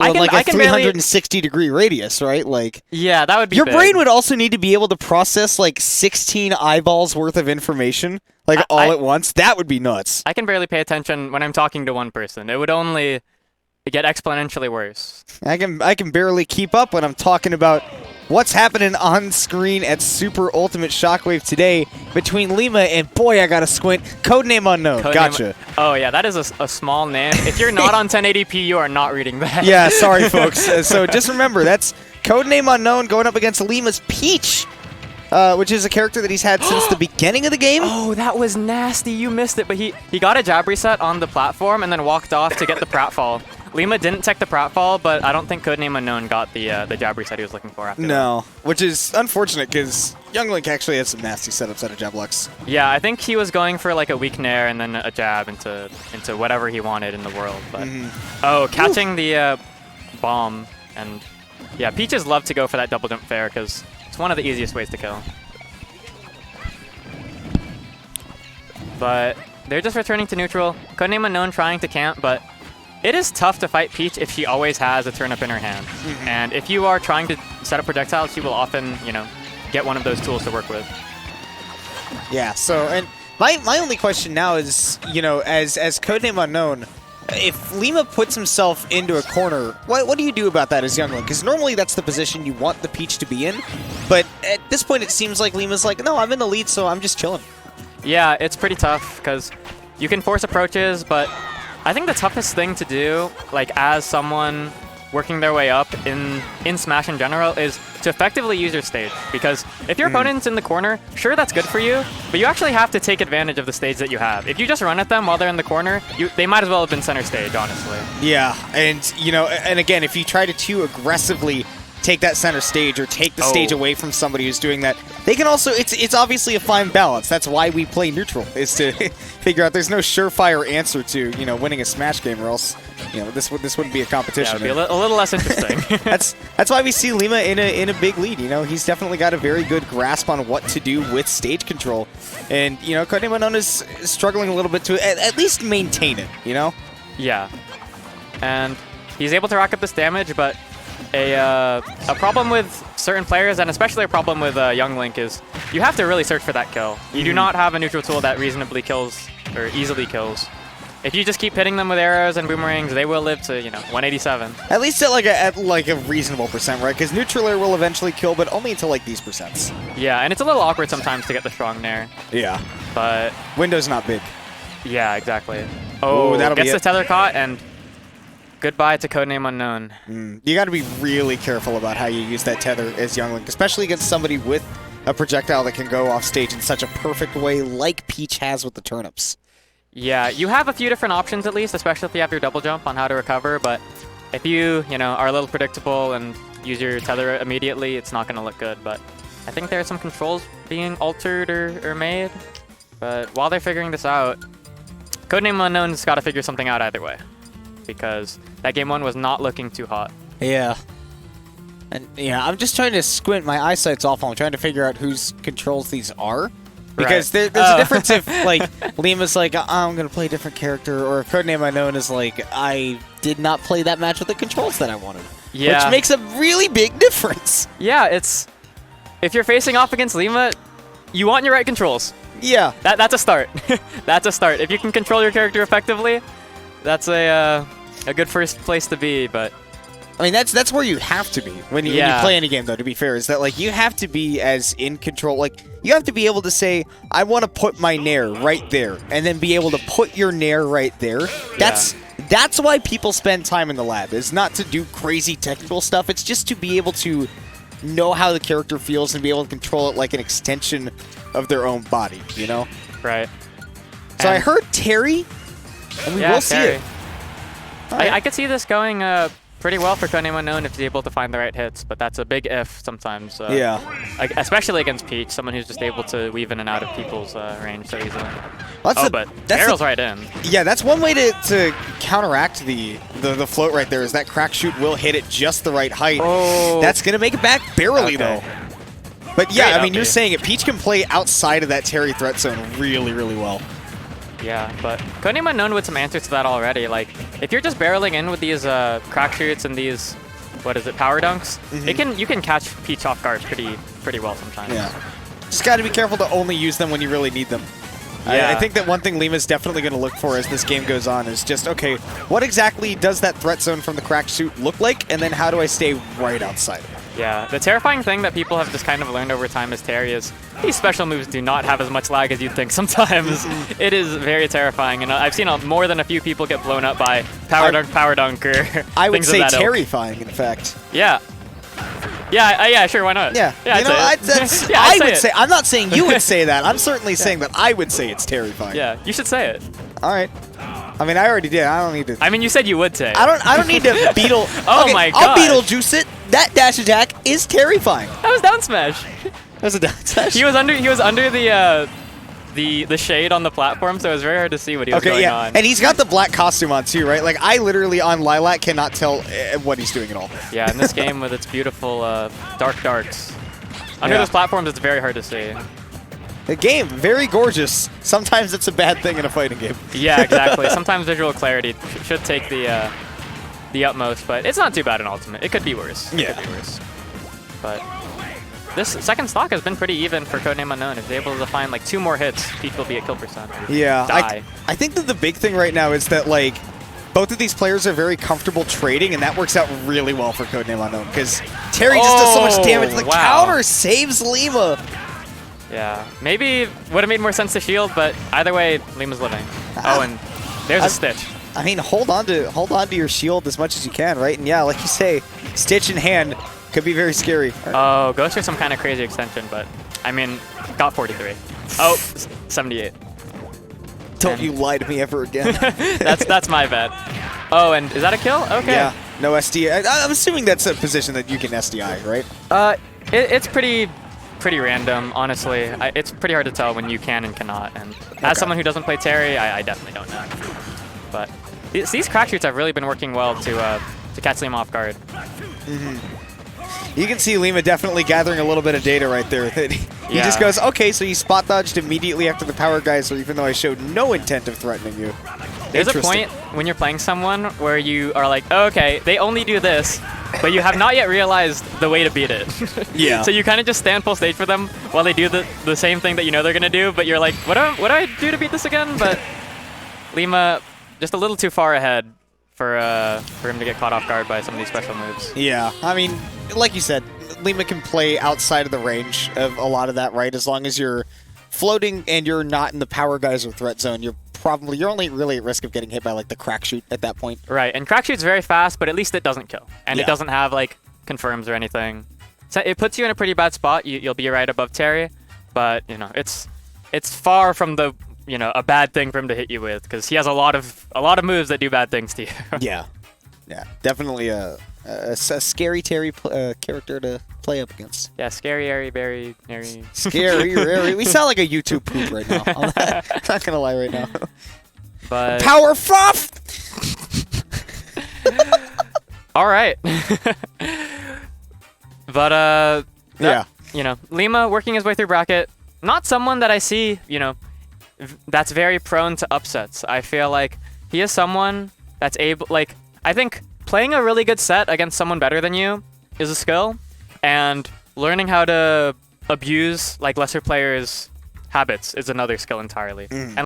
Well, like a 360-degree radius, right? Like, yeah, that would be your big. brain would also need to be able to process like 16 eyeballs worth of information, like all at once. That would be nuts. I can barely pay attention when I'm talking to one person. It would only get exponentially worse. I can barely keep up when I'm talking about what's happening on screen at Super Ultimate Shockwave today between Lima and, boy, I gotta squint, Codename Unknown. Gotcha. Oh, yeah, that is a small name. If you're not on 1080p, you are not reading that. Yeah, sorry, folks. So just remember, that's Codename Unknown going up against Lima's Peach, which is a character that he's had since the beginning of the game. Oh, that was nasty. You missed it, but he got a jab reset on the platform and then walked off to get the pratfall. Lima didn't tech the pratfall, but I don't think Codename Unknown got the jab reset he was looking for after that. Which is unfortunate because Young Link actually had some nasty setups out of jab lux. Yeah, I think he was going for like a weak nair and then a jab into whatever he wanted in the world. But oh, catching the bomb, and yeah, Peaches love to go for that double jump fair because it's one of the easiest ways to kill. But they're just returning to neutral. Codename Unknown trying to camp, but it is tough to fight Peach if she always has a turnip in her hand. And if you are trying to set up projectiles, she will often, get one of those tools to work with. Yeah, so, and my only question now is, as Codename Unknown, if Lima puts himself into a corner, what do you do about that as Young Link? Because normally that's the position you want the Peach to be in, but at this point it seems like Lima's like, no, I'm in the lead, so I'm just chilling. Yeah, it's pretty tough because you can force approaches, but I think the toughest thing to do, like as someone working their way up in Smash in general, is to effectively use your stage. Because if your opponent's in the corner, sure, that's good for you, but you actually have to take advantage of the stage that you have. If you just run at them while they're in the corner, they might as well have been center stage, honestly. Yeah, and and again, if you try to too aggressively take that center stage or take the stage away from somebody who's doing that, they can also, it's obviously a fine balance. That's why we play neutral, is to figure out there's no surefire answer to, winning a Smash game, or else, this wouldn't be a competition. Yeah, it would be a little less interesting. That's why we see Lima in a big lead. He's definitely got a very good grasp on what to do with stage control. And, Codename Unknown is struggling a little bit to at least maintain it, Yeah. And he's able to rack up this damage, but a problem with certain players, and especially a problem with Young Link, is you have to really search for that kill. You do not have a neutral tool that reasonably kills, or easily kills. If you just keep hitting them with arrows and boomerangs, they will live to, 187. At least at a reasonable percent, right? Because neutral air will eventually kill, but only until these percents. Yeah, and it's a little awkward sometimes to get the strong nair. Yeah. But window's not big. Yeah, exactly. Oh, that'll gets be the tether caught, and goodbye to Codename Unknown. You got to be really careful about how you use that tether as Young Link, especially against somebody with a projectile that can go off stage in such a perfect way like Peach has with the turnips. Yeah, you have a few different options at least, especially if you have your double jump on how to recover, but if you, are a little predictable and use your tether immediately, it's not going to look good. But I think there are some controls being altered or made, but while they're figuring this out, Codename Unknown's got to figure something out either way, because that game one was not looking too hot. Yeah. And yeah, I'm just trying to squint. My eyesight's awful. I'm trying to figure out whose controls these are. Because there's a difference if, Lima's like, I'm going to play a different character, or if Codename Unknown is like, I did not play that match with the controls that I wanted. Yeah. Which makes a really big difference. Yeah, if you're facing off against Lima, you want your right controls. Yeah. That's a start. That's a start. If you can control your character effectively, that's a good first place to be, but I mean, that's where you have to be when you play any game, though, to be fair, is that, you have to be as in control. You have to be able to say, I want to put my nair right there, and then be able to put your nair right there. That's why people spend time in the lab, is not to do crazy technical stuff. It's just to be able to know how the character feels and be able to control it like an extension of their own body, Right. So I heard Terry, and we will see it. Right. I could see this going pretty well for Codename Unknown if he's able to find the right hits, but that's a big if sometimes. Especially against Peach, someone who's just able to weave in and out of people's range so easily. Well, but arrow's right in. Yeah, that's one way to counteract the float right there, is that crack shoot will hit at just the right height. Oh. That's going to make it back barely, though. But yeah, I mean, you're saying it. Peach can play outside of that Terry threat zone really, really well. Yeah, but Codename Unknown with some answers to that already. Like, if you're just barreling in with these crack shoots and these, what is it, power dunks, you can catch Peach off guard pretty well sometimes. Yeah. Just got to be careful to only use them when you really need them. Yeah. I think that one thing Lima's definitely going to look for as this game goes on is just, okay, what exactly does that threat zone from the crack shoot look like, and then how do I stay right outside of it? Yeah, the terrifying thing that people have just kind of learned over time as Terry is these special moves do not have as much lag as you'd think sometimes. It is very terrifying, and I've seen more than a few people get blown up by power dunk, or I would things of say that ilk. terrifying, in fact. Yeah. Yeah, sure, why not? Yeah, yeah, you know, I'd say it. Yeah, I I'd would say say. it. I'm not saying you would say that. I'm certainly saying that I would say it's terrifying. Yeah, you should say it. All right. I mean, I already did. I don't need to. I mean, you said you would say it. I don't need to beetle. Oh okay, my I'll gosh. Beetlejuice it. That dash attack is terrifying. That was down smash. That's a dash attack. He was under the shade on the platform, so it was very hard to see what he was going on. And he's got the black costume on too, right? Like, I literally on Lilac cannot tell what he's doing at all. Yeah, in this game with its beautiful dark darks. Under those platforms, it's very hard to see. The game, very gorgeous. Sometimes it's a bad thing in a fighting game. Yeah, exactly. Sometimes visual clarity should take the utmost, but it's not too bad in Ultimate. It could be worse. Yeah. It could be worse. But this second stock has been pretty even for Codename Unknown. If they're able to find like 2 more hits, Peach will be at kill percent. Yeah, Die. I think that the big thing right now is that, like, both of these players are very comfortable trading, and that works out really well for Codename Unknown, because Terry just does so much damage. The counter saves Lima. Yeah, maybe would have made more sense to shield, but either way, Lima's living. Oh, and there's a Stitch. I mean, hold on to your shield as much as you can, right? And yeah, like you say, Stitch in hand could be very scary. Oh, goes for some kind of crazy extension, but I mean, got 43. Oh, 78. Don't you lie to me ever again. that's my bad. Oh, and is that a kill? Okay. Yeah, no SDI. I'm assuming that's a position that you can SDI, right? It's pretty random, honestly. It's pretty hard to tell when you can and cannot. And as someone who doesn't play Terry, I definitely don't know. But these crack shoots have really been working well to catch Lima off guard. You can see Lima definitely gathering a little bit of data right there. He just goes, okay, so you spot dodged immediately after the power guy, so even though I showed no intent of threatening you. There's a point when you're playing someone where you are like, oh, okay, they only do this, but you have not yet realized the way to beat it. Yeah. So you kind of just stand full stage for them while they do the same thing that you know they're going to do, but you're like, what do I do to beat this again? But Lima just a little too far ahead for him to get caught off guard by some of these special moves. Yeah, I mean, like you said, Lima can play outside of the range of a lot of that, right? As long as you're floating and you're not in the power guys or threat zone, you're only really at risk of getting hit by like the crack shoot at that point. Right, and crack shoot's very fast, but at least it doesn't kill, and it doesn't have like confirms or anything. So it puts you in a pretty bad spot. You'll be right above Terry, but you know it's far from the a bad thing for him to hit you with, because he has a lot of moves that do bad things to you. Yeah, definitely a scary Terry character to play up against. Yeah, scary, very, very. Scary, we sound like a YouTube poop right now. I'm not gonna lie right now. But Power Froth! All right. But Lima working his way through bracket. Not someone that I see, that's very prone to upsets. I feel like he is someone that's able, like, I think playing a really good set against someone better than you is a skill, and learning how to abuse like lesser players' habits is another skill entirely. And